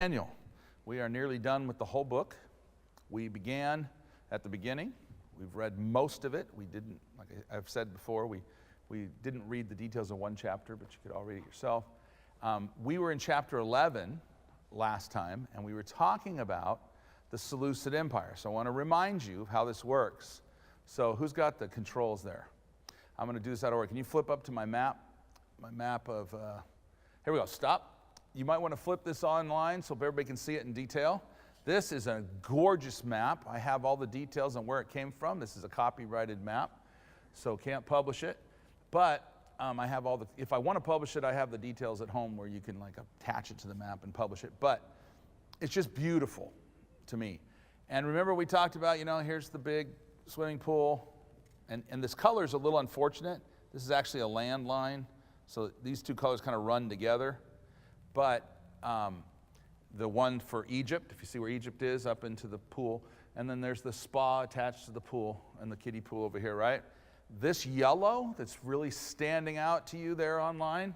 Daniel. We are nearly done with the whole book. We began at the beginning. We've read most of it. We didn't, like I've said before, we didn't read the details of one chapter, but you could all read it yourself. We were in chapter 11 last time, and we were talking about the Seleucid Empire. So I want to remind you of how this works. So who's got the controls there? I'm going to do this out of order. Can you flip up to my map? My map of, here we go, stop. You might want to flip this online so everybody can see it in detail. This is a gorgeous map. I have all the details on where it came from. This is a copyrighted map, so can't publish it. But I have all the, if I want to publish it, I have the details at home where you can like attach it to the map and publish it. But it's just beautiful to me. And remember we talked about, you know, here's the big swimming pool. And this color is a little unfortunate. This is actually a landline. So these two colors kind of run together. But the one for Egypt, if you see where Egypt is, up into the pool, and then there's the spa attached to the pool and the kiddie pool over here, right? This yellow that's really standing out to you there online,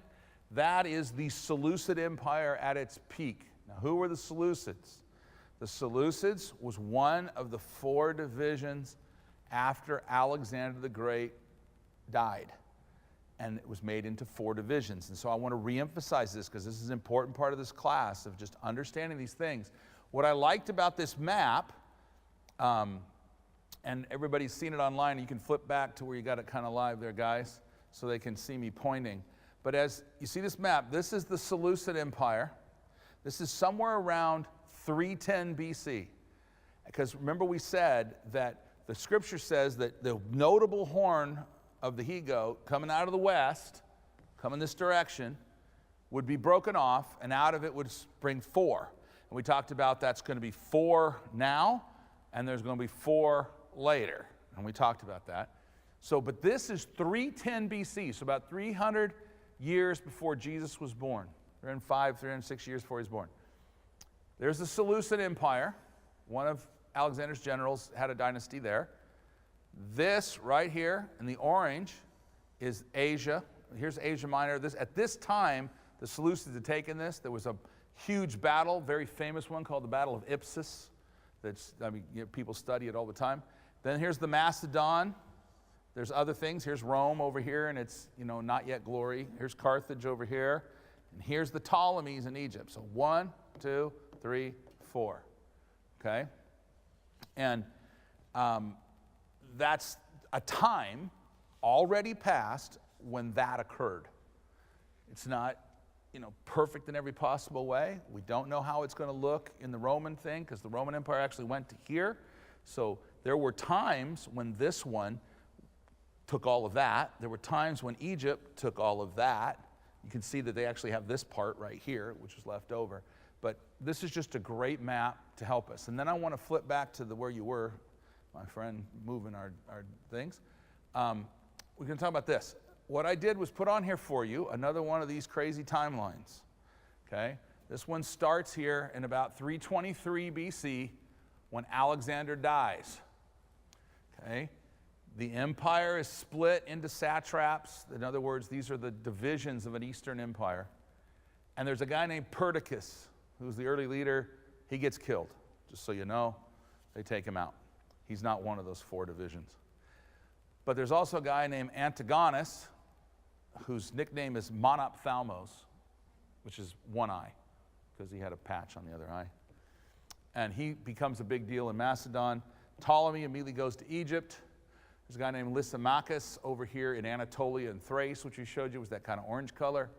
that is the Seleucid Empire at its peak. Now, who were the Seleucids? The Seleucids was one of the 4 divisions after Alexander the Great died. And it was made into 4 divisions. And so I want to reemphasize this because this is an important part of this class of just understanding these things. What I liked about this map, and everybody's seen it online, you can flip back to where you got it kind of live there, guys, so they can see me pointing. But as you see this map, this is the Seleucid Empire. This is somewhere around 310 BC. Because remember we said that the scripture says that the notable horn of the he-goat coming out of the west, coming this direction, would be broken off, and out of it would spring 4. And we talked about that's going to be 4 now, and there's going to be 4 later. And we talked about that. So, but this is 310 BC, so about 300 years before Jesus was born. 305, 306 years before he was born. There's the Seleucid Empire. One of Alexander's generals had a dynasty there. This right here in the orange is Asia. Here's Asia Minor. At this time, the Seleucids had taken this. There was a huge battle, very famous one called the Battle of Ipsus. People study it all the time. Then here's the Macedon. There's other things. Here's Rome over here, and it's, you know, not yet glory. Here's Carthage over here. And here's the Ptolemies in Egypt. So 1, 2, 3, 4. Okay? And that's a time already past when that occurred. It's not, you know, perfect in every possible way. We don't know how it's going to look in the Roman thing because the Roman Empire actually went to here. So there were times when this one took all of that. There were times when Egypt took all of that. You can see that they actually have this part right here, which was left over. But this is just a great map to help us. And then I want to flip back to where you were, my friend, moving our things. We're going to talk about this. What I did was put on here for you another one of these crazy timelines. Okay? This one starts here in about 323 BC when Alexander dies. Okay? The empire is split into satraps. In other words, these are the divisions of an Eastern empire. And there's a guy named Perdiccas, who's the early leader. He gets killed. Just so you know, they take him out. He's not one of those 4 divisions. But there's also a guy named Antigonus, whose nickname is Monophthalmos, which is one eye, because he had a patch on the other eye. And he becomes a big deal in Macedon. Ptolemy immediately goes to Egypt. There's a guy named Lysimachus over here in Anatolia and Thrace, which we showed you was that kind of orange color.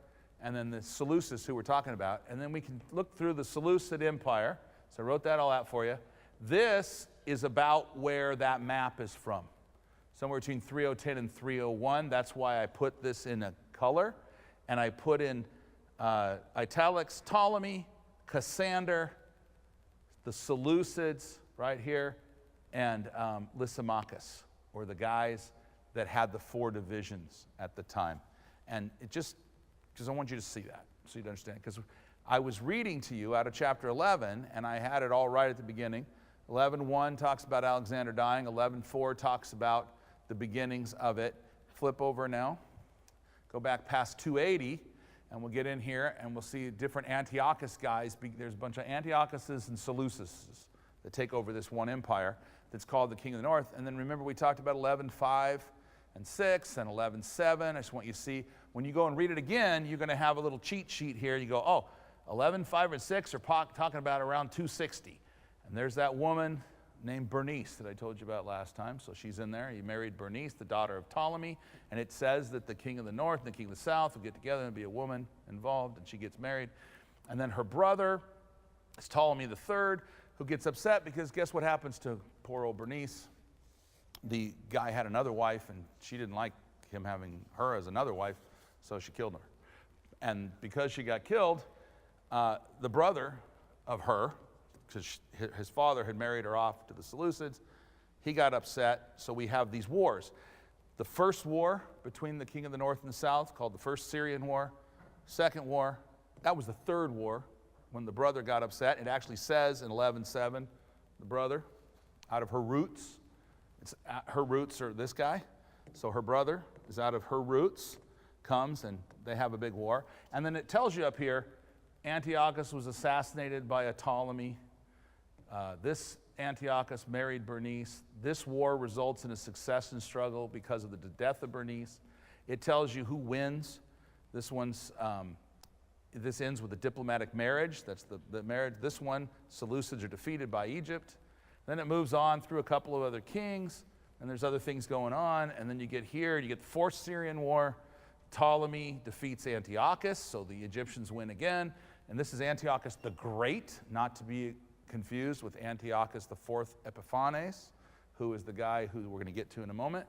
And then the Seleucids, who we're talking about. And then we can look through the Seleucid Empire. So I wrote that all out for you. This is about where that map is from. Somewhere between 3010 and 301. That's why I put this in a color. And I put in italics Ptolemy, Cassander, the Seleucids right here, and Lysimachus, or the guys that had the 4 divisions at the time. And it just, because I want you to see that, so you'd understand. Because I was reading to you out of chapter 11, and I had it all right at the beginning. 11:1 talks about Alexander dying. 11:4 talks about the beginnings of it. Flip over now. Go back past 280, and we'll get in here and we'll see different Antiochus guys. There's a bunch of Antiochuses and Seleucuses that take over this one empire that's called the King of the North. And then remember we talked about 11:5 and 6 and 11:7. I just want you to see, when you go and read it again, you're going to have a little cheat sheet here. You go, oh, 11:5 and 6 are talking about around 260. And there's that woman named Bernice that I told you about last time. So she's in there. He married Bernice, the daughter of Ptolemy. And it says that the king of the north and the king of the south will get together and be a woman involved, and she gets married. And then her brother is Ptolemy III, who gets upset because guess what happens to poor old Bernice? The guy had another wife, and she didn't like him having her as another wife, so she killed her. And because she got killed, the brother of her, because his father had married her off to the Seleucids, he got upset, so we have these wars. The first war between the king of the north and the south, called the First Syrian War. Second war, that was the third war, when the brother got upset. It actually says in 11:7, the brother, out of her roots, her roots are this guy, so her brother is out of her roots, comes, and they have a big war. And then it tells you up here, Antiochus was assassinated by a Ptolemy. This Antiochus married Bernice. This war results in a succession struggle because of the death of Bernice. It tells you who wins. This ends with a diplomatic marriage. That's the marriage. This one, Seleucids are defeated by Egypt. Then it moves on through a couple of other kings, and there's other things going on. And then you get here, you get the Fourth Syrian War. Ptolemy defeats Antiochus, so the Egyptians win again. And this is Antiochus the Great, not to be confused with Antiochus IV Epiphanes, who is the guy who we're going to get to in a moment.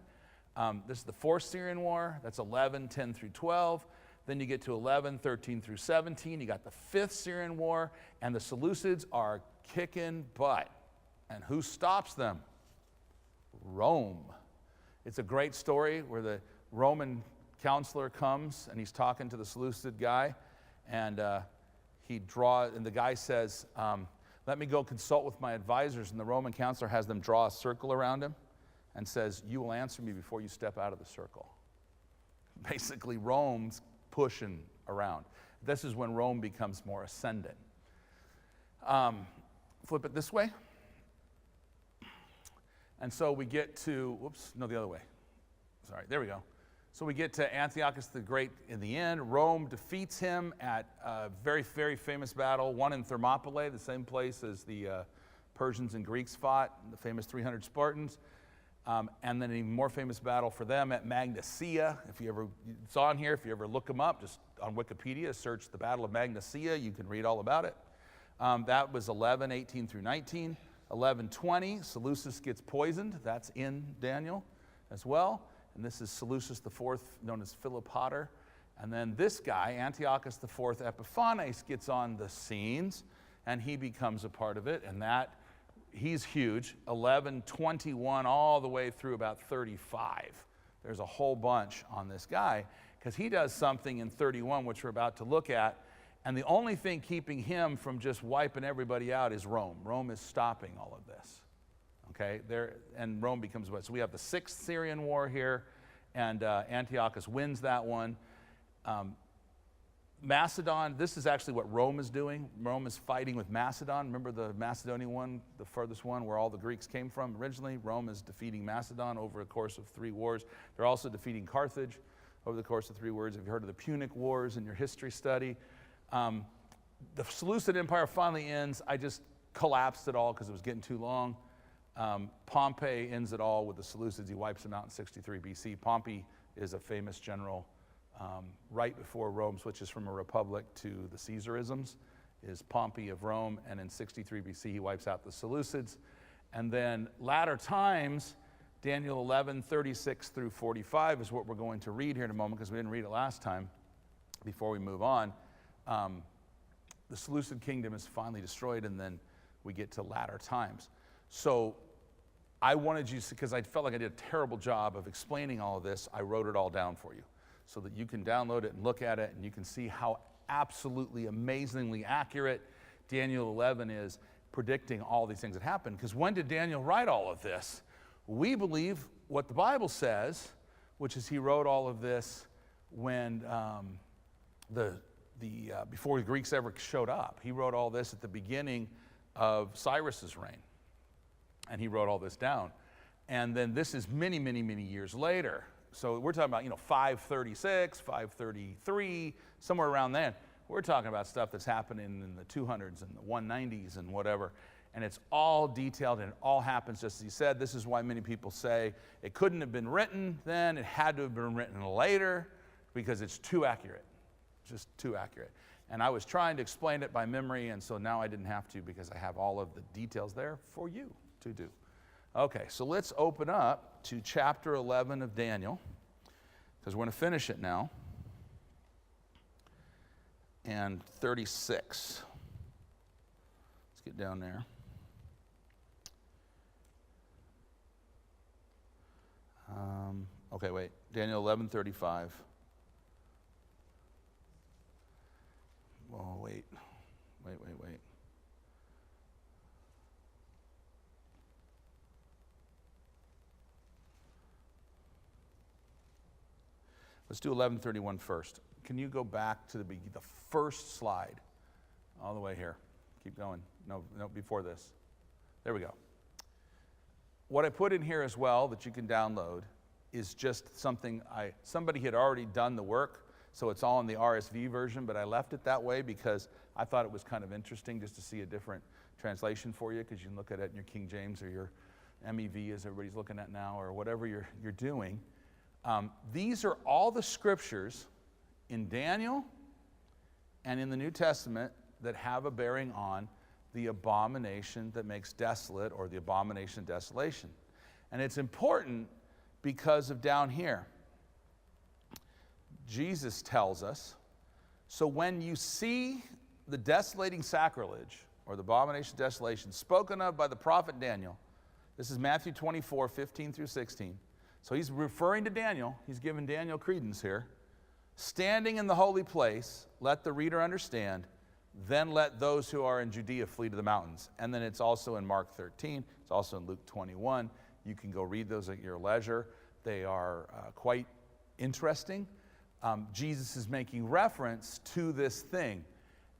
This is the Fourth Syrian War. That's 11:10 through 12. Then you get to 11:13 through 17. You got the Fifth Syrian War, and the Seleucids are kicking butt. And who stops them? Rome. It's a great story where the Roman counselor comes and he's talking to the Seleucid guy, and the guy says, let me go consult with my advisors. And the Roman counselor has them draw a circle around him and says, you will answer me before you step out of the circle. Basically, Rome's pushing around. This is when Rome becomes more ascendant. Flip it this way. And so we get to, the other way. Sorry, there we go. So we get to Antiochus the Great in the end. Rome defeats him at a very, very famous battle, one in Thermopylae, the same place as the Persians and Greeks fought, the famous 300 Spartans. And then an even more famous battle for them at Magnesia. It's on here, if you ever look them up, just on Wikipedia, search the Battle of Magnesia, you can read all about it. That was 11:18 through 19. 11:20, Seleucus gets poisoned. That's in Daniel as well. And this is Seleucus IV, known as Philopator. And then this guy, Antiochus IV Epiphanes, gets on the scenes, and he becomes a part of it. And he's huge, 11:21 all the way through about 35. There's a whole bunch on this guy, because he does something in 31, which we're about to look at. And the only thing keeping him from just wiping everybody out is Rome. Rome is stopping all of this. Okay, and Rome becomes what? So we have the Sixth Syrian War here, and Antiochus wins that one. Macedon, this is actually what Rome is doing. Rome is fighting with Macedon. Remember the Macedonian one, the furthest one where all the Greeks came from originally? Rome is defeating Macedon over a course of 3 wars. They're also defeating Carthage over the course of 3 wars. Have you heard of the Punic Wars in your history study? The Seleucid Empire finally ends. I just collapsed it all because it was getting too long. Pompey ends it all with the Seleucids. He wipes them out in 63 BC. Pompey is a famous general right before Rome switches from a republic to the Caesarisms, is Pompey of Rome, and in 63 BC he wipes out the Seleucids. And then latter times, Daniel 11:36 through 45 is what we're going to read here in a moment, because we didn't read it last time. Before we move on, the Seleucid kingdom is finally destroyed, and then we get to latter times. So I wanted you, because I felt like I did a terrible job of explaining all of this, I wrote it all down for you so that you can download it and look at it, and you can see how absolutely amazingly accurate Daniel 11 is predicting all these things that happen. Because when did Daniel write all of this? We believe what the Bible says, which is he wrote all of this when the before the Greeks ever showed up. He wrote all this at the beginning of Cyrus's reign. And he wrote all this down. And then this is many, many, many years later. So we're talking about, 536, 533, somewhere around then. We're talking about stuff that's happening in the 200s and the 190s and whatever. And it's all detailed and it all happens just as he said. This is why many people say it couldn't have been written then. It had to have been written later because it's too accurate. Just too accurate. And I was trying to explain it by memory, and so now I didn't have to because I have all of the details there for you to do. Okay, so let's open up to chapter 11 of Daniel, because we're going to finish it now. And 36. Let's get down there. Okay, wait. Daniel 11:35. Oh, wait. Let's do 11:31 first. Can you go back to the first slide? All the way here. Keep going. No, before this. There we go. What I put in here as well that you can download is just something somebody had already done the work, so it's all in the RSV version, but I left it that way because I thought it was kind of interesting just to see a different translation for you, because you can look at it in your King James or your MEV, as everybody's looking at now, or whatever you're doing. These are all the scriptures in Daniel and in the New Testament that have a bearing on the abomination that makes desolate, or the abomination of desolation. And it's important because of down here. Jesus tells us, so when you see the desolating sacrilege, or the abomination of desolation, spoken of by the prophet Daniel, this is Matthew 24, 15 through 16. So he's referring to Daniel. He's giving Daniel credence here. Standing in the holy place, let the reader understand, then let those who are in Judea flee to the mountains. And then it's also in Mark 13. It's also in Luke 21. You can go read those at your leisure. They are quite interesting. Jesus is making reference to this thing.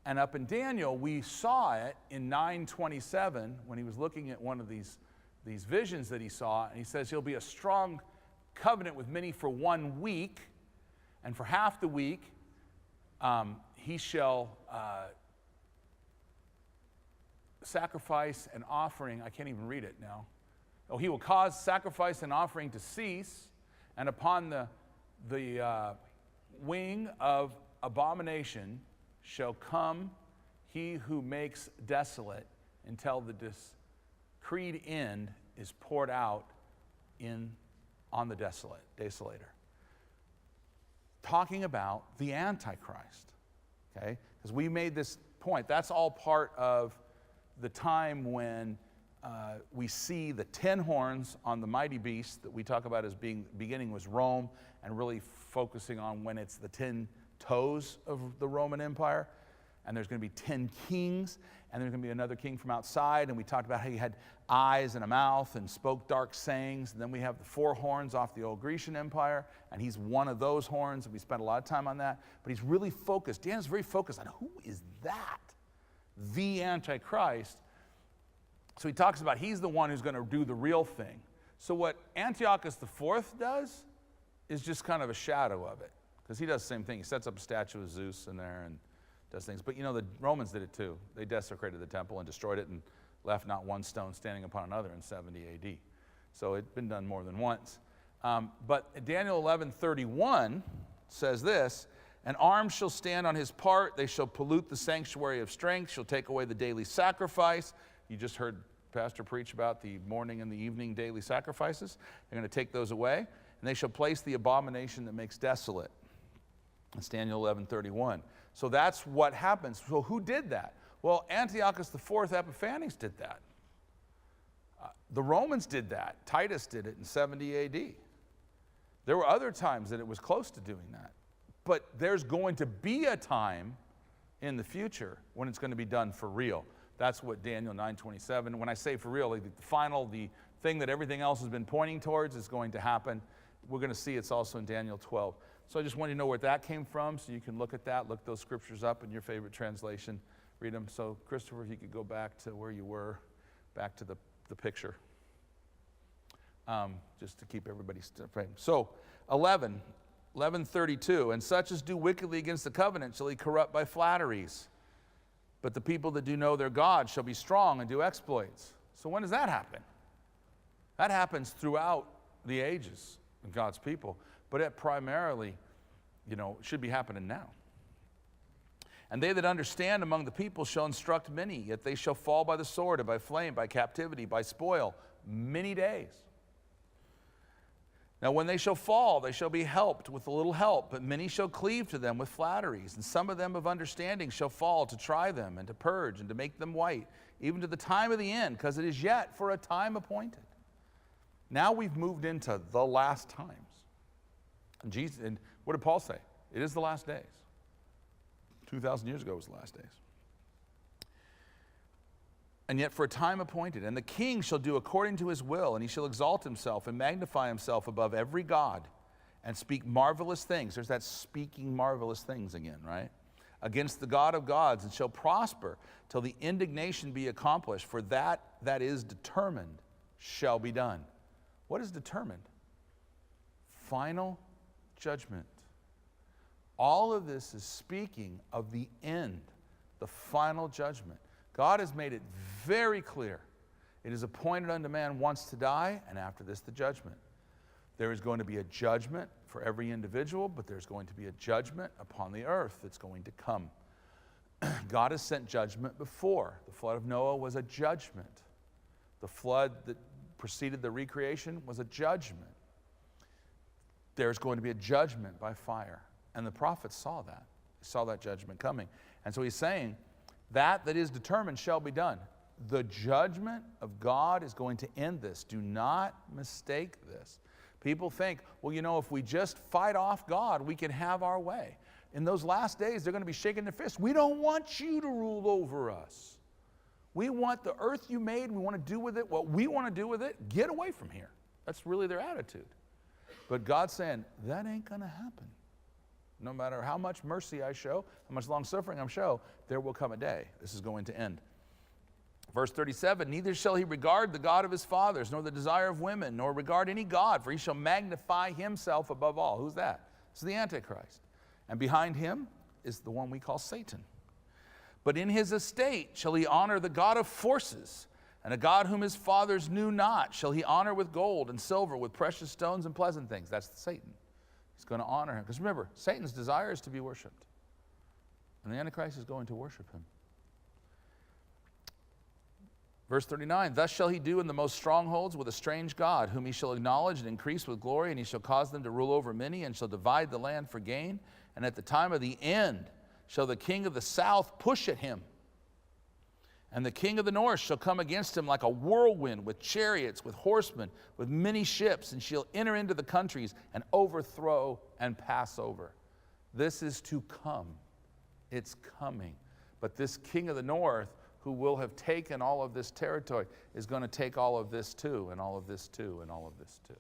And up in Daniel, we saw it in 9:27 when he was looking at one of these visions that he saw. And he says, he'll be a strong covenant with many for 1 week. And for half the week, he shall sacrifice and offering. I can't even read it now. Oh, he will cause sacrifice and offering to cease, and upon the wing of abomination shall come he who makes desolate, until the decreed end is poured out on the desolator. Talking about the Antichrist, okay? Because we made this point. That's all part of the time when we see the 10 horns on the mighty beast that we talk about as beginning was Rome, and really focusing on when it's the 10 toes of the Roman Empire. And there's going to be 10 kings, and there's going to be another king from outside. And we talked about how he had eyes and a mouth and spoke dark sayings. And then we have the 4 horns off the old Grecian Empire, and he's one of those horns, and we spent a lot of time on that. But he's really focused. Daniel's very focused on who is that? The Antichrist. So he talks about he's the one who's going to do the real thing. So what Antiochus IV does is just kind of a shadow of it, because he does the same thing. He sets up a statue of Zeus in there and does things. But the Romans did it too. They desecrated the temple and destroyed it and left not one stone standing upon another in 70 AD. So it's been done more than once. But Daniel 11:31 says this, "An arm shall stand on his part. They shall pollute the sanctuary of strength, shall take away the daily sacrifice." You just heard Pastor preach about the morning and the evening daily sacrifices. They're going to take those away. And they shall place the abomination that makes desolate. That's Daniel 11:31. So that's what happens. So who did that? Well, Antiochus IV Epiphanes did that. The Romans did that. Titus did it in 70 AD. There were other times that it was close to doing that. But there's going to be a time in the future when it's going to be done for real. That's what Daniel 9:27, when I say for real, the thing that everything else has been pointing towards is going to happen. We're going to see it's also in Daniel 12. So I just want you to know where that came from, so you can look at that, look those scriptures up in your favorite translation, read them. So Christopher, if you could go back to where you were, back to the picture, just to keep everybody framed. So 11:32, and such as do wickedly against the covenant shall he corrupt by flatteries. But the people that do know their God shall be strong and do exploits. So when does that happen? That happens throughout the ages of God's people, but it primarily, should be happening now. And they that understand among the people shall instruct many, yet they shall fall by the sword and by flame, by captivity, by spoil, many days. Now when they shall fall, they shall be helped with a little help, but many shall cleave to them with flatteries, and some of them of understanding shall fall to try them, and to purge, and to make them white, even to the time of the end, because it is yet for a time appointed. Now we've moved into the last times. And what did Paul say? It is the last days. 2,000 years ago was the last days. And yet for a time appointed. And the king shall do according to his will, and he shall exalt himself and magnify himself above every god, and speak marvelous things. There's that speaking marvelous things again, right? Against the God of gods, and shall prosper till the indignation be accomplished. For that is determined shall be done. What is determined? Final judgment. All of this is speaking of the end, the final judgment. God has made it very clear. It is appointed unto man once to die, and after this the judgment. There is going to be a judgment for every individual, but there's going to be a judgment upon the earth that's going to come. God has sent judgment before. The flood of Noah was a judgment. The flood that preceded the recreation was a judgment. There's going to be a judgment by fire. And the prophets saw that. They saw that judgment coming. And so he's saying, that is determined shall be done. The judgment of God is going to end this. Do not mistake this. People think, well, if we just fight off God, we can have our way. In those last days, they're going to be shaking their fists. We don't want you to rule over us. We want the earth you made. We want to do with it what we want to do with it. Get away from here. That's really their attitude. But God's saying, that ain't going to happen. No matter how much mercy I show, how much long-suffering I show, there will come a day. This is going to end. Verse 37, neither shall he regard the God of his fathers, nor the desire of women, nor regard any God, for he shall magnify himself above all. Who's that? It's the Antichrist. And behind him is the one we call Satan. But in his estate shall he honor the God of forces, and a God whom his fathers knew not shall he honor with gold and silver, with precious stones and pleasant things. That's Satan. He's going to honor him. Because remember, Satan's desire is to be worshipped. And the Antichrist is going to worship him. Verse 39, thus shall he do in the most strongholds with a strange God, whom he shall acknowledge and increase with glory, and he shall cause them to rule over many, and shall divide the land for gain. And at the time of the end shall the king of the south push at him. And the king of the north shall come against him like a whirlwind, with chariots, with horsemen, with many ships, and shall enter into the countries and overthrow and pass over. This is to come. It's coming. But this king of the north, who will have taken all of this territory, is going to take all of this too, and all of this too, and all of this too.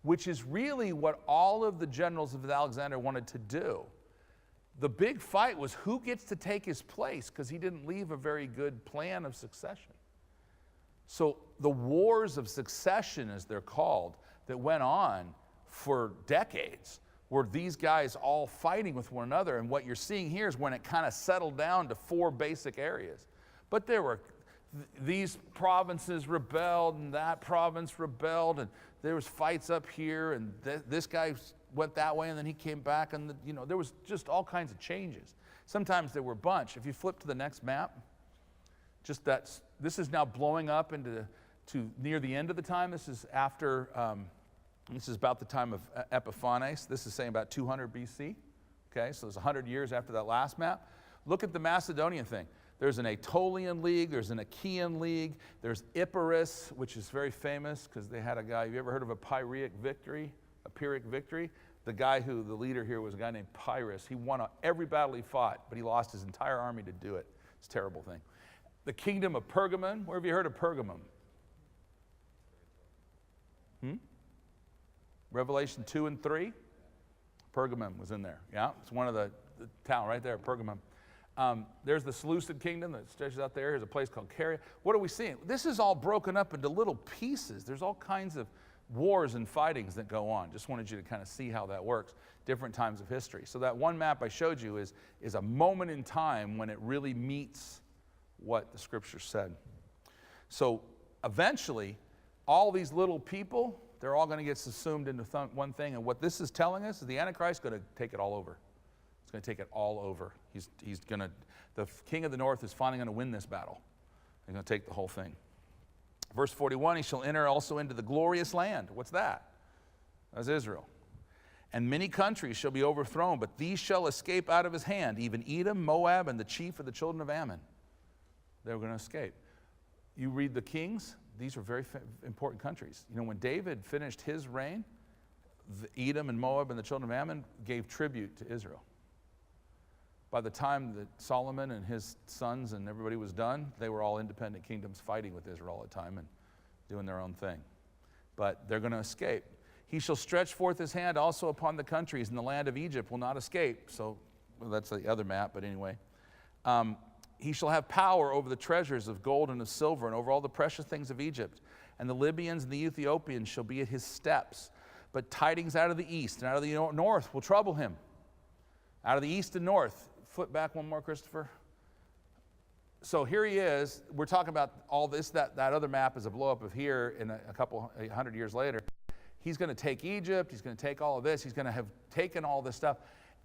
Which is really what all of the generals of Alexander wanted to do. The big fight was who gets to take his place, because he didn't leave a very good plan of succession. So the wars of succession, as they're called, that went on for decades, were these guys all fighting with one another. And what you're seeing here is when it kind of settled down to 4 basic areas. But there were these provinces rebelled, and that province rebelled, and there was fights up here, and this guy went that way, and then he came back, and there was just all kinds of changes. Sometimes there were a bunch. If you flip to the next map, this is now blowing up to near the end of the time. This is after, this is about the time of Epiphanes. This is saying about 200 BC. Okay, so it's 100 years after that last map. Look at the Macedonian thing. There's an Aetolian League, there's an Achaean League, there's Epirus, which is very famous because they had a guy, have you ever heard of a Pyrrhic victory? A Pyrrhic victory? The leader here was a guy named Pyrrhus. He won every battle he fought, but he lost his entire army to do it. It's a terrible thing. The kingdom of Pergamon, where have you heard of Pergamum? Revelation 2 and 3. Pergamum was in there. Yeah, it's one of the town right there, Pergamum. There's the Seleucid kingdom that stretches out there. There's a place called Caria. What are we seeing? This is all broken up into little pieces. There's all kinds of wars and fightings that go on. Just wanted you to kind of see how that works, different times of history. So that one map I showed you is a moment in time when it really meets what the scripture said. So eventually, all these little people, they're all going to get subsumed into one thing. And what this is telling us is the Antichrist is going to take it all over. He's going to take it all over. The king of the north is finally going to win this battle. He's going to take the whole thing. Verse 41, he shall enter also into the glorious land. What's that? That's Israel. And many countries shall be overthrown, but these shall escape out of his hand, even Edom, Moab, and the chief of the children of Ammon. They're going to escape. You read the Kings, these are very important countries. You know, when David finished his reign, Edom and Moab and the children of Ammon gave tribute to Israel. By the time that Solomon and his sons and everybody was done, they were all independent kingdoms fighting with Israel all the time and doing their own thing. But they're going to escape. He shall stretch forth his hand also upon the countries, and the land of Egypt will not escape. So well, that's the other map, but anyway. He shall have power over the treasures of gold and of silver, and over all the precious things of Egypt. And the Libyans and the Ethiopians shall be at his steps. But tidings out of the east and out of the north will trouble him. Out of the east and north. Flip back one more, Christopher. So here he is. We're talking about all this. That other map is a blow-up of here in a couple 100 years later. He's going to take Egypt. He's going to take all of this. He's going to have taken all this stuff,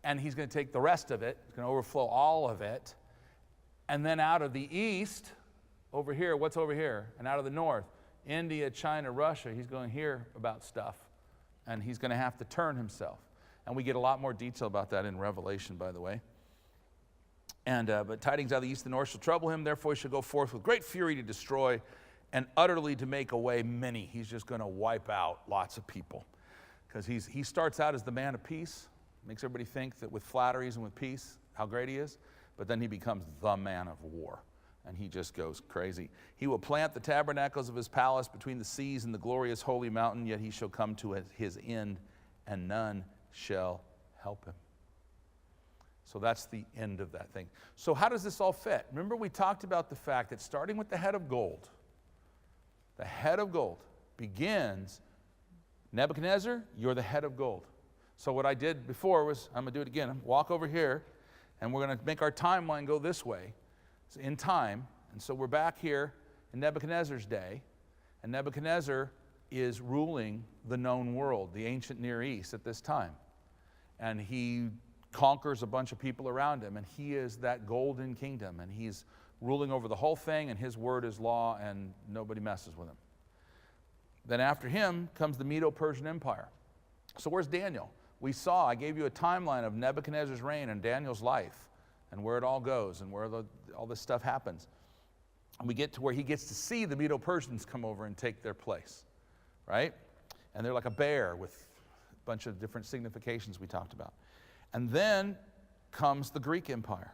and he's going to take the rest of it. He's going to overflow all of it. And then out of the east, over here, what's over here? And out of the north, India, China, Russia, he's going to hear about stuff. And he's going to have to turn himself. And we get a lot more detail about that in Revelation, by the way. And but tidings out of the east and north shall trouble him. Therefore he shall go forth with great fury to destroy and utterly to make away many. He's just going to wipe out lots of people. Because he starts out as the man of peace. Makes everybody think that with flatteries and with peace, how great he is. But then he becomes the man of war, and he just goes crazy. He will plant the tabernacles of his palace between the seas and the glorious holy mountain, yet he shall come to his end, and none shall help him. So that's the end of that thing. So how does this all fit? Remember we talked about the fact that starting with the head of gold begins, Nebuchadnezzar, you're the head of gold. So what I did before was, I'm going to do it again, walk over here, and we're going to make our timeline go this way, so in time. And so we're back here in Nebuchadnezzar's day, and Nebuchadnezzar is ruling the known world, the ancient Near East at this time. And he conquers a bunch of people around him, and he is that golden kingdom, and he's ruling over the whole thing, and his word is law, and nobody messes with him. Then after him comes the Medo-Persian Empire. So where's Daniel? I gave you a timeline of Nebuchadnezzar's reign and Daniel's life and where it all goes and where all this stuff happens. And we get to where he gets to see the Medo-Persians come over and take their place, right? And they're like a bear with a bunch of different significations we talked about. And then comes the Greek Empire,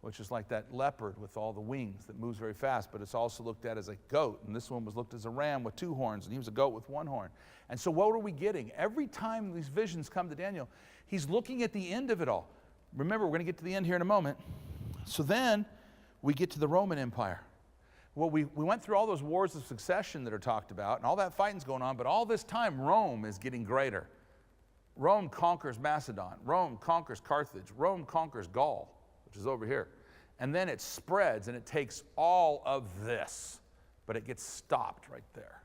which is like that leopard with all the wings that moves very fast, but it's also looked at as a goat. And this one was looked as a ram with 2 horns, and he was a goat with 1 horn. And so what are we getting? Every time these visions come to Daniel, he's looking at the end of it all. Remember, we're going to get to the end here in a moment. So then we get to the Roman Empire. Well, we went through all those wars of succession that are talked about, and all that fighting's going on, but all this time Rome is getting greater. Rome conquers Macedon. Rome conquers Carthage. Rome conquers Gaul, which is over here. And then it spreads and it takes all of this, but it gets stopped right there.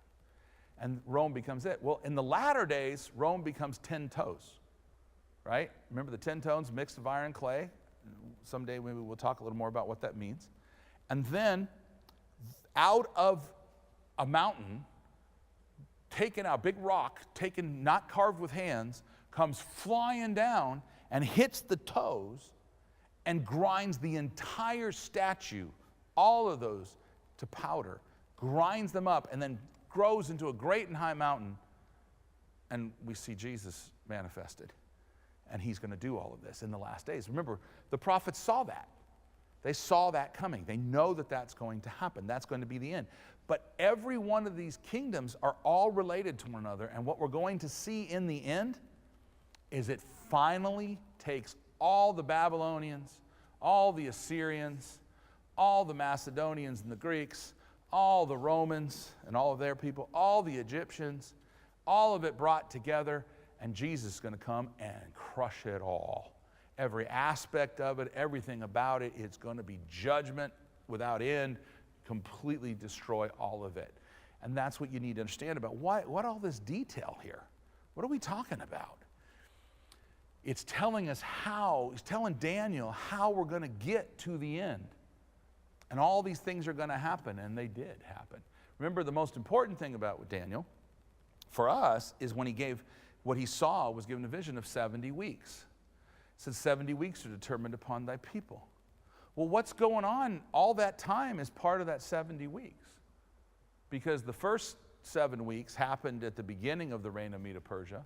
And Rome becomes it. Well, in the latter days, Rome becomes 10 toes, right? Remember the 10 toes mixed of iron and clay? Someday maybe we'll talk a little more about what that means. And then out of a mountain, taken out, big rock, taken, not carved with hands, comes flying down and hits the toes and grinds the entire statue, all of those, to powder, grinds them up, and then grows into a great and high mountain, and we see Jesus manifested. And he's going to do all of this in the last days. Remember, the prophets saw that. They saw that coming. They know that that's going to happen. That's going to be the end. But every one of these kingdoms are all related to one another, and what we're going to see in the end is it finally takes all the Babylonians, all the Assyrians, all the Macedonians and the Greeks, all the Romans and all of their people, all the Egyptians, all of it brought together, and Jesus is going to come and crush it all. Every aspect of it, everything about it, it's going to be judgment without end, completely destroy all of it. And that's what you need to understand about what all this detail here. What are we talking about? It's telling us how, it's telling Daniel how we're going to get to the end. And all these things are going to happen, and they did happen. Remember, the most important thing about Daniel, for us, is when he gave, what he saw was given a vision of 70 weeks. It said 70 weeks are determined upon thy people. Well, what's going on all that time is part of that 70 weeks. Because the first 7 weeks happened at the beginning of the reign of Medo-Persia.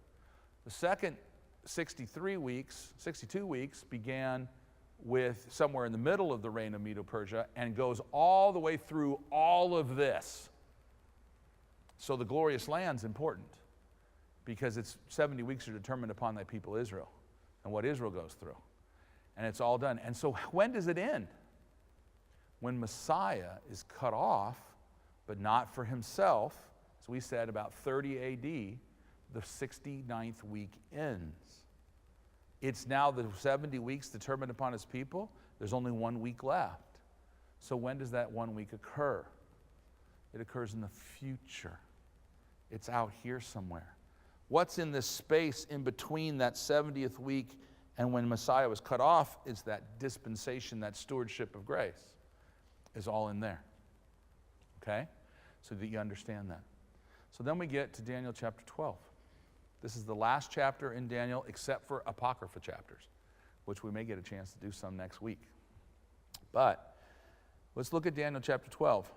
The second 62 weeks began with somewhere in the middle of the reign of Medo-Persia and goes all the way through all of this. So the glorious land's important because it's 70 weeks are determined upon thy people Israel and what Israel goes through. And it's all done. And so when does it end? When Messiah is cut off, but not for himself. As we said, about 30 AD, the 69th week ends. It's now the 70 weeks determined upon his people. There's only 1 week left. So when does that 1 week occur? It occurs in the future. It's out here somewhere. What's in this space in between that 70th week and when Messiah was cut off is that dispensation, that stewardship of grace is all in there. Okay? So that you understand that. So then we get to Daniel chapter 12. This is the last chapter in Daniel except for Apocrypha chapters, which we may get a chance to do some next week. But let's look at Daniel chapter 12.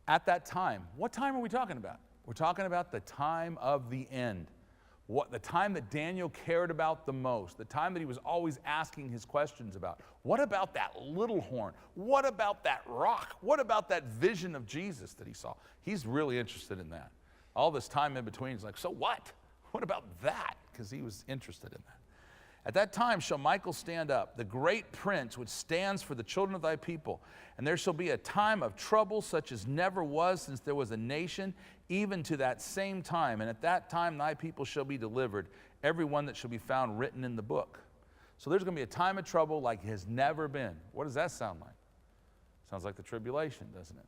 At that time, what time are we talking about? We're talking about the time of the end. The time that Daniel cared about the most, the time that he was always asking his questions about. What about that little horn? What about that rock? What about that vision of Jesus that he saw? He's really interested in that. All this time in between, he's like, so what? What about that? Because he was interested in that. At that time shall Michael stand up, the great prince which stands for the children of thy people. And there shall be a time of trouble such as never was since there was a nation, even to that same time. And at that time thy people shall be delivered, every one that shall be found written in the book. So there's going to be a time of trouble like has never been. What does that sound like? Sounds like the tribulation, doesn't it?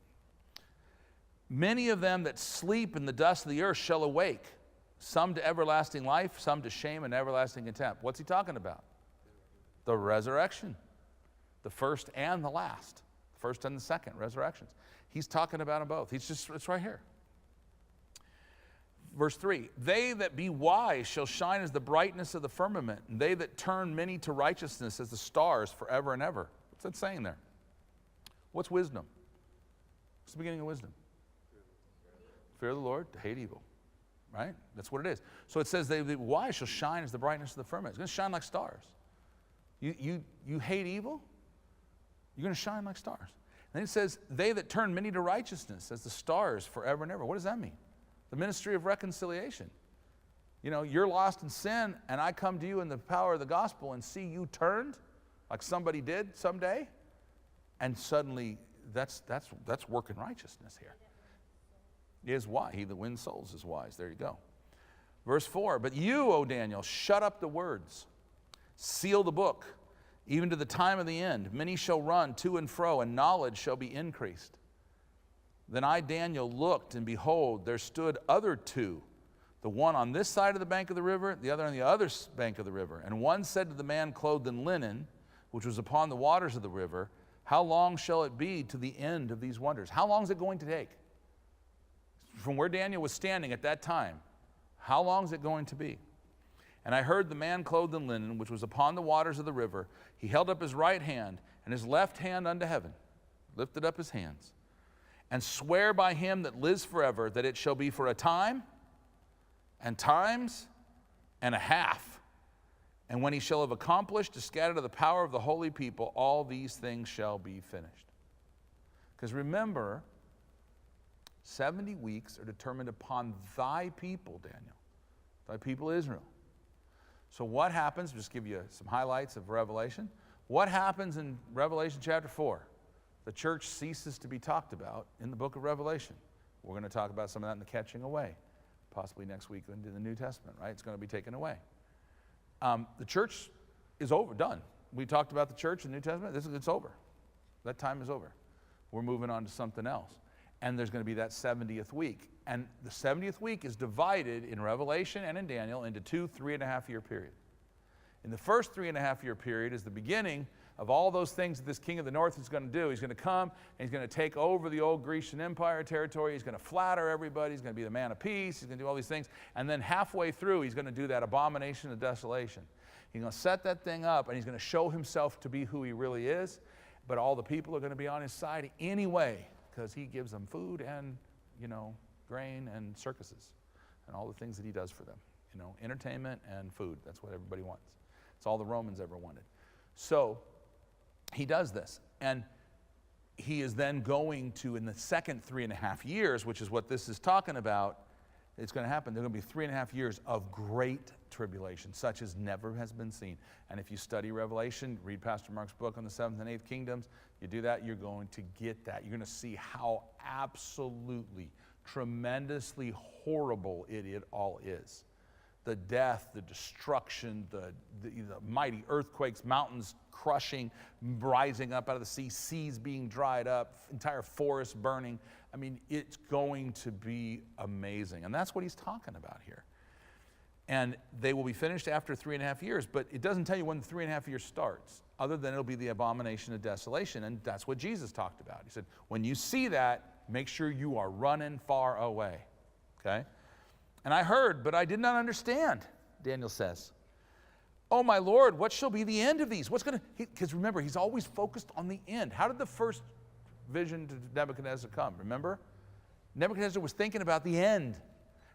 Many of them that sleep in the dust of the earth shall awake, some to everlasting life, some to shame and everlasting contempt. What's he talking about? The resurrection. The first and the last. The first and the second resurrections. He's talking about them both. It's right here. Verse 3, they that be wise shall shine as the brightness of the firmament, and they that turn many to righteousness as the stars forever and ever. What's that saying there? What's wisdom? What's the beginning of wisdom? Fear of the Lord, to hate evil. Right? That's what it is. So it says, they that be wise shall shine as the brightness of the firmament. It's going to shine like stars. You hate evil? You're going to shine like stars. And then it says, they that turn many to righteousness as the stars forever and ever. What does that mean? The ministry of reconciliation. You know, you're lost in sin, and I come to you in the power of the gospel and see you turned, like somebody did someday, and suddenly that's working righteousness here. Is why he that wins souls is wise. There you go. Verse 4, but you, O Daniel, shut up the words, seal the book, even to the time of the end. Many shall run to and fro, and knowledge shall be increased. Then I, Daniel, looked, and behold, there stood other two, the one on this side of the bank of the river, the other on the other bank of the river. And one said to the man clothed in linen, which was upon the waters of the river, how long shall it be to the end of these wonders? How long is it going to take? From where Daniel was standing at that time, how long is it going to be? And I heard the man clothed in linen, which was upon the waters of the river. He held up his right hand and his left hand unto heaven, lifted up his hands, and swear by him that lives forever, that it shall be for a time, and times, and a half. And when he shall have accomplished to scatter to the power of the holy people, all these things shall be finished. Because remember, 70 weeks are determined upon thy people, Daniel. Thy people Israel. So what happens, just give you some highlights of Revelation. What happens in Revelation chapter 4? The church ceases to be talked about in the book of Revelation. We're going to talk about some of that in the catching away, possibly next week into the New Testament, right? It's going to be taken away. The church is over, done. We talked about the church in the New Testament. It's over. That time is over. We're moving on to something else. And there's going to be that 70th week. And the 70th week is divided in Revelation and in Daniel into 2 3.5-year periods. In the first 3.5-year period is the beginning of all those things that this king of the north is going to do. He's going to come and he's going to take over the old Grecian Empire territory. He's going to flatter everybody. He's going to be the man of peace. He's going to do all these things. And then halfway through, he's going to do that abomination of desolation. He's going to set that thing up and he's going to show himself to be who he really is. But all the people are going to be on his side anyway because he gives them food and, grain and circuses and all the things that he does for them. Entertainment and food. That's what everybody wants. It's all the Romans ever wanted. So he does this. And he is then going to, in the second 3.5 years, which is what this is talking about, it's going to happen. There's going to be 3.5 years of great tribulation, such as never has been seen. And if you study Revelation, read Pastor Mark's book on the 7th and 8th kingdoms, you do that, you're going to get that. You're going to see how absolutely, tremendously horrible it all is. The death, the destruction, the mighty earthquakes, mountains crushing, rising up out of the sea, seas being dried up, entire forests burning. I mean, it's going to be amazing. And that's what he's talking about here. And they will be finished after 3.5 years, but it doesn't tell you when the 3.5 years starts, other than it'll be the abomination of desolation. And that's what Jesus talked about. He said, when you see that, make sure you are running far away. Okay? And I heard, but I did not understand, Daniel says. Oh, my Lord, what shall be the end of these? What's going to, because remember, he's always focused on the end. How did the first vision to Nebuchadnezzar come? Remember? Nebuchadnezzar was thinking about the end.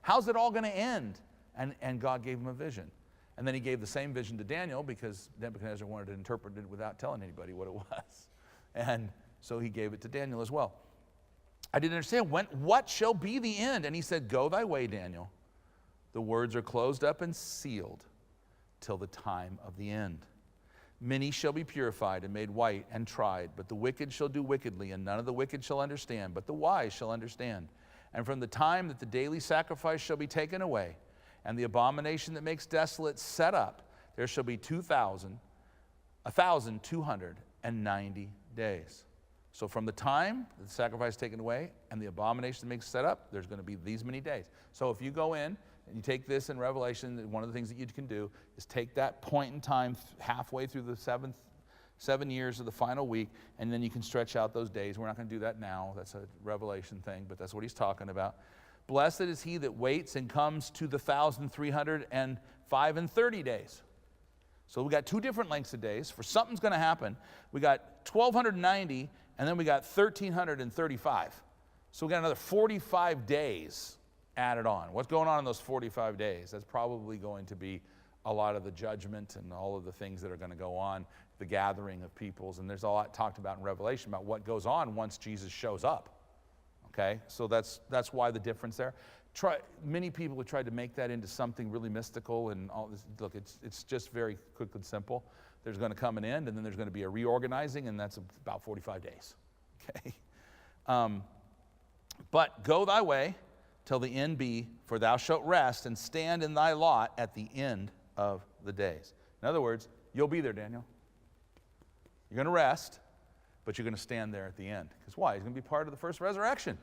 How's it all going to end? And God gave him a vision. And then he gave the same vision to Daniel because Nebuchadnezzar wanted to interpret it without telling anybody what it was. And so he gave it to Daniel as well. I didn't understand, what shall be the end? And he said, go thy way, Daniel. The words are closed up and sealed till the time of the end. Many shall be purified and made white and tried, but the wicked shall do wickedly, and none of the wicked shall understand, but the wise shall understand. And from the time that the daily sacrifice shall be taken away, and the abomination that makes desolate set up, there shall be 1,290 days. So from the time the sacrifice is taken away and the abomination that makes set up, there's going to be these many days. So if you go in and you take this in Revelation, one of the things that you can do is take that point in time halfway through the 7 years of the final week, and then you can stretch out those days. We're not going to do that now. That's a Revelation thing, but that's what he's talking about. Blessed is he that waits and comes to the 1,305 and 30 days. So we got two different lengths of days. For something's going to happen, we got 1,290, and then we got 1,335. So we got another 45 days added on. What's going on in those 45 days? That's probably going to be a lot of the judgment and all of the things that are going to go on, the gathering of peoples. And there's a lot talked about in Revelation about what goes on once Jesus shows up. Okay, so that's why the difference there. Many people have tried to make that into something really mystical and all this. Look, it's just very quick and simple. There's going to come an end, and then there's going to be a reorganizing, and that's about 45 days. Okay, but go thy way till the end be, for thou shalt rest and stand in thy lot at the end of the days. In other words, you'll be there, Daniel. You're going to rest, but you're going to stand there at the end. Because why? He's going to be part of the first resurrection.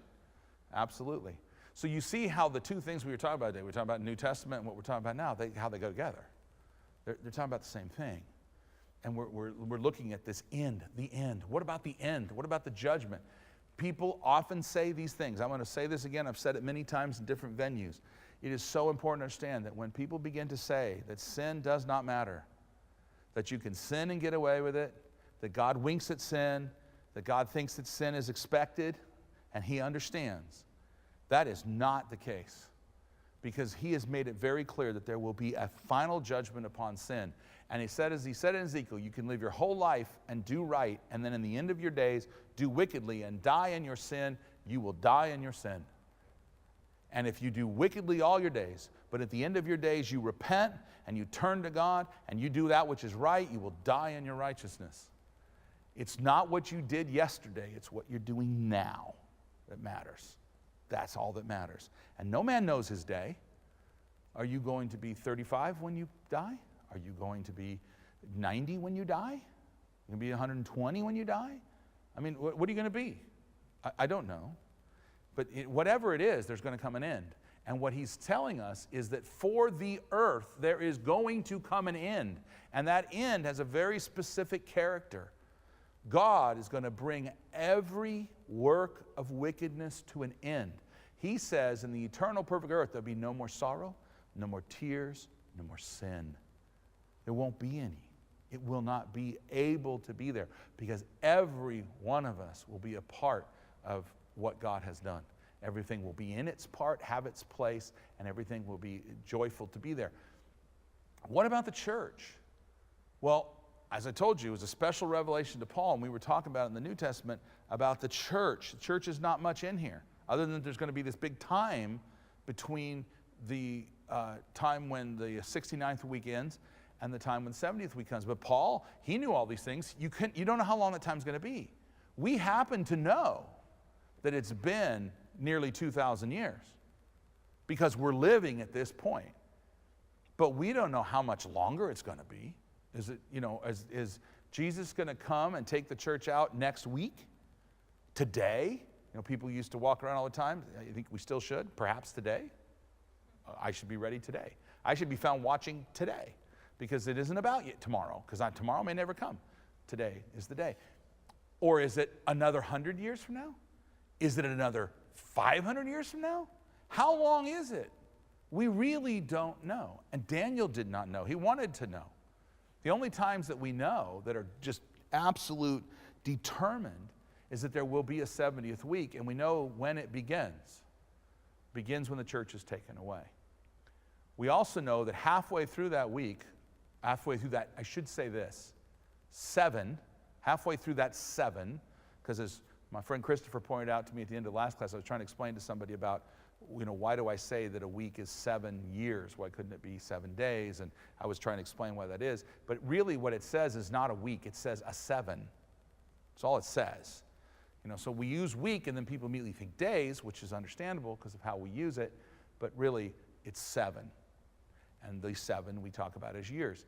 Absolutely. So you see how the two things we were talking about today, we're talking about New Testament and what we're talking about now, how they go together. They're talking about the same thing. And we're looking at this end, the end. What about the end? What about the judgment? People often say these things. I'm going to say this again. I've said it many times in different venues. It is so important to understand that when people begin to say that sin does not matter, that you can sin and get away with it, that God winks at sin, that God thinks that sin is expected, and he understands. That is not the case, because he has made it very clear that there will be a final judgment upon sin. And he said, as he said in Ezekiel, you can live your whole life and do right, and then in the end of your days, do wickedly and die in your sin. You will die in your sin. And if you do wickedly all your days, but at the end of your days you repent and you turn to God and you do that which is right, you will die in your righteousness. It's not what you did yesterday, it's what you're doing now that matters. That's all that matters. And no man knows his day. Are you going to be 35 when you die? Are you going to be 90 when you die? You're going to be 120 when you die? I mean, what are you going to be? I don't know. But whatever it is, there's going to come an end. And what he's telling us is that for the earth, there is going to come an end. And that end has a very specific character. God is going to bring every work of wickedness to an end. He says in the eternal perfect earth, there'll be no more sorrow, no more tears, no more sin. There won't be any. It will not be able to be there because every one of us will be a part of what God has done. Everything will be in its part, have its place, and everything will be joyful to be there. What about the church? Well, as I told you, it was a special revelation to Paul, and we were talking about it in the New Testament about the church. The church is not much in here, other than there's going to be this big time between the time when the 69th week ends and the time when the 70th week comes. But Paul, he knew all these things. You don't know how long that time's going to be. We happen to know that it's been nearly 2,000 years because we're living at this point. But we don't know how much longer it's going to be. Is it, is Jesus going to come and take the church out next week? Today? People used to walk around all the time. I think we still should. Perhaps today. I should be ready today. I should be found watching today because it isn't about yet tomorrow, because tomorrow may never come. Today is the day. Or is it another 100 years from now? Is it another 500 years from now? How long is it? We really don't know. And Daniel did not know. He wanted to know. The only times that we know that are just absolute determined is that there will be a 70th week, and we know when it begins. It begins when the church is taken away. We also know that halfway through that week, halfway through that, I should say this, halfway through that 7, because as my friend Christopher pointed out to me at the end of last class, I was trying to explain to somebody about, why do I say that a week is 7 years? Why couldn't it be 7 days? And I was trying to explain why that is. But really what it says is not a week, it says a 7. That's all it says. So we use week and then people immediately think days, which is understandable because of how we use it, but really it's 7. And the 7 we talk about as years.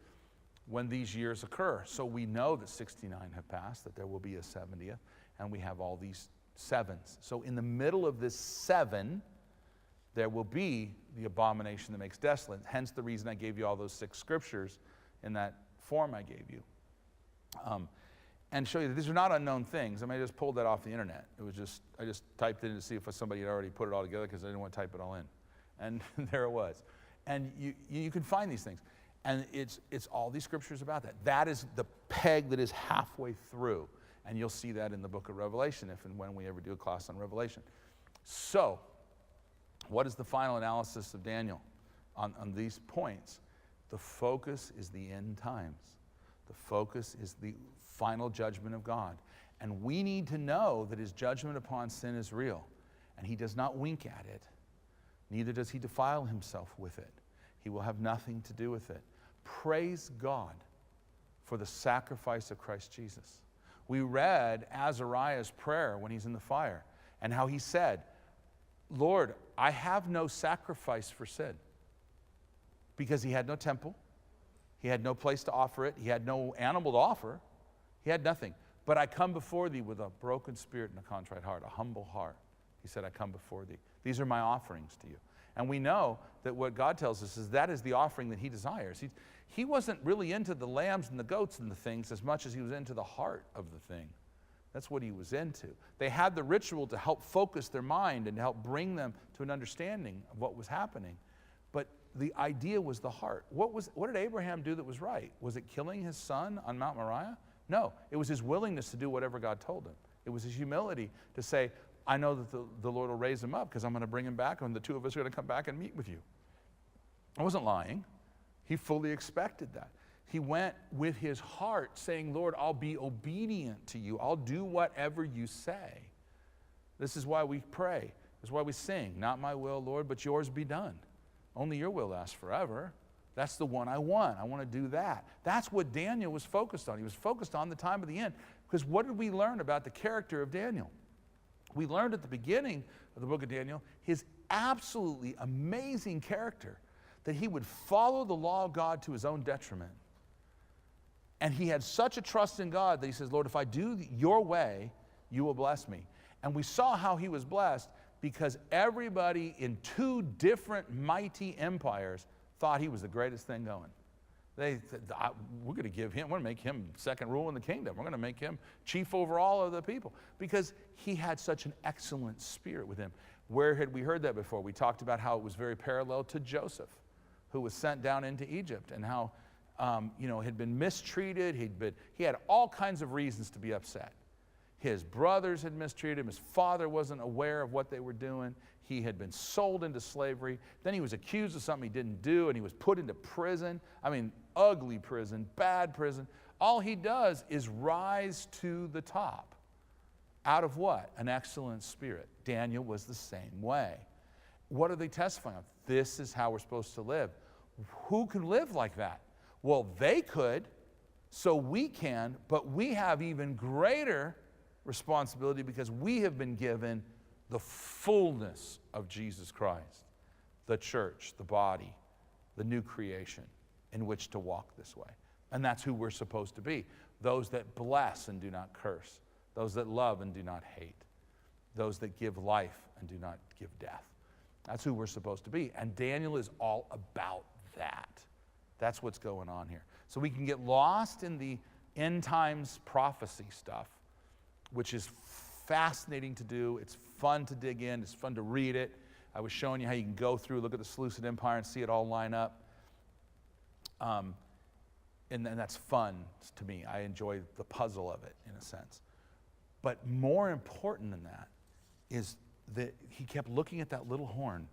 When these years occur. So we know that 69 have passed, that there will be a 70th, and we have all these 7s. So in the middle of this 7, there will be the abomination that makes desolate. Hence the reason I gave you all those 6 scriptures in that form I gave you. And show you that these are not unknown things. I just pulled that off the internet. I just typed it in to see if somebody had already put it all together because I didn't want to type it all in. And there it was. And you can find these things. And it's all these scriptures about that. That is the peg that is halfway through. And you'll see that in the book of Revelation if and when we ever do a class on Revelation. So, what is the final analysis of Daniel on these points? The focus is the end times. The focus is the final judgment of God. And we need to know that his judgment upon sin is real. And he does not wink at it. Neither does he defile himself with it. He will have nothing to do with it. Praise God for the sacrifice of Christ Jesus. We read Azariah's prayer when he's in the fire and how he said, Lord, I have no sacrifice for sin. Because he had no temple. He had no place to offer it. He had no animal to offer. He had nothing. But I come before thee with a broken spirit and a contrite heart, a humble heart. He said, I come before thee. These are my offerings to you. And we know that what God tells us is that is the offering that he desires. He wasn't really into the lambs and the goats and the things as much as he was into the heart of the thing. That's what he was into. They had the ritual to help focus their mind and to help bring them to an understanding of what was happening. But the idea was the heart. What did Abraham do that was right? Was it killing his son on Mount Moriah? No, it was his willingness to do whatever God told him. It was his humility to say, I know that the Lord will raise him up because I'm going to bring him back and the two of us are going to come back and meet with you. I wasn't lying. He fully expected that. He went with his heart saying, Lord, I'll be obedient to you. I'll do whatever you say. This is why we pray. That's why we sing, not my will, Lord, but yours be done. Only your will lasts forever. That's the one I want. I want to do that. That's what Daniel was focused on. He was focused on the time of the end. Because what did we learn about the character of Daniel? We learned at the beginning of the book of Daniel his absolutely amazing character, that he would follow the law of God to his own detriment. And he had such a trust in God that he says, Lord, if I do your way, you will bless me. And we saw how he was blessed because everybody in 2 different mighty empires thought he was the greatest thing going. They said, we're going to make him second rule in the kingdom. We're going to make him chief over all of the people, because he had such an excellent spirit with him. Where had we heard that before? We talked about how it was very parallel to Joseph, who was sent down into Egypt, and how had been mistreated. He had all kinds of reasons to be upset. His brothers had mistreated him. His father wasn't aware of what they were doing. He had been sold into slavery. Then he was accused of something he didn't do, and he was put into prison. I mean, ugly prison, bad prison. All he does is rise to the top. Out of what? An excellent spirit. Daniel was the same way. What are they testifying of? This is how we're supposed to live. Who can live like that? Well, they could, so we can, but we have even greater responsibility because we have been given the fullness of Jesus Christ, the church, the body, the new creation in which to walk this way. And that's who we're supposed to be. Those that bless and do not curse. Those that love and do not hate. Those that give life and do not give death. That's who we're supposed to be. And Daniel is all about that. That's what's going on here. So we can get lost in the end times prophecy stuff, which is fascinating to do. It's fun to dig in. It's fun to read it. I was showing you how you can go through, look at the Seleucid Empire and see it all line up. And that's fun to me. I enjoy the puzzle of it, in a sense. But more important than that is that he kept looking at that little horn,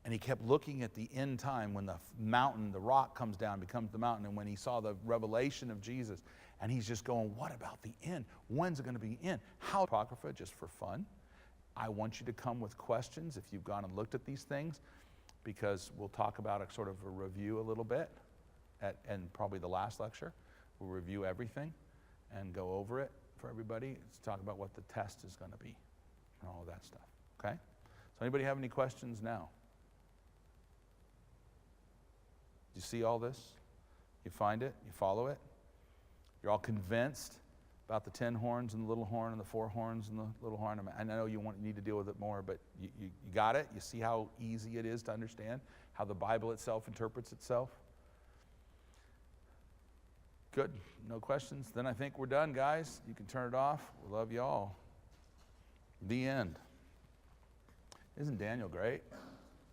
and he kept looking at the end time when the mountain, the rock comes down, becomes the mountain, and when he saw the revelation of Jesus, and he's just going, what about the end? When's it going to be in? How? Apocrypha, just for fun. I want you to come with questions if you've gone and looked at these things, because we'll talk about a sort of a review a little bit, and probably the last lecture. We'll review everything and go over it for everybody. Let's talk about what the test is going to be and all of that stuff, okay? So anybody have any questions now? You see all this? You find it? You follow it? You're all convinced about the 10 horns and the little horn and the 4 horns and the little horn. I know you need to deal with it more, but you got it? You see how easy it is to understand? How the Bible itself interprets itself? Good. No questions? Then I think we're done, guys. You can turn it off. We love you all. The end. Isn't Daniel great?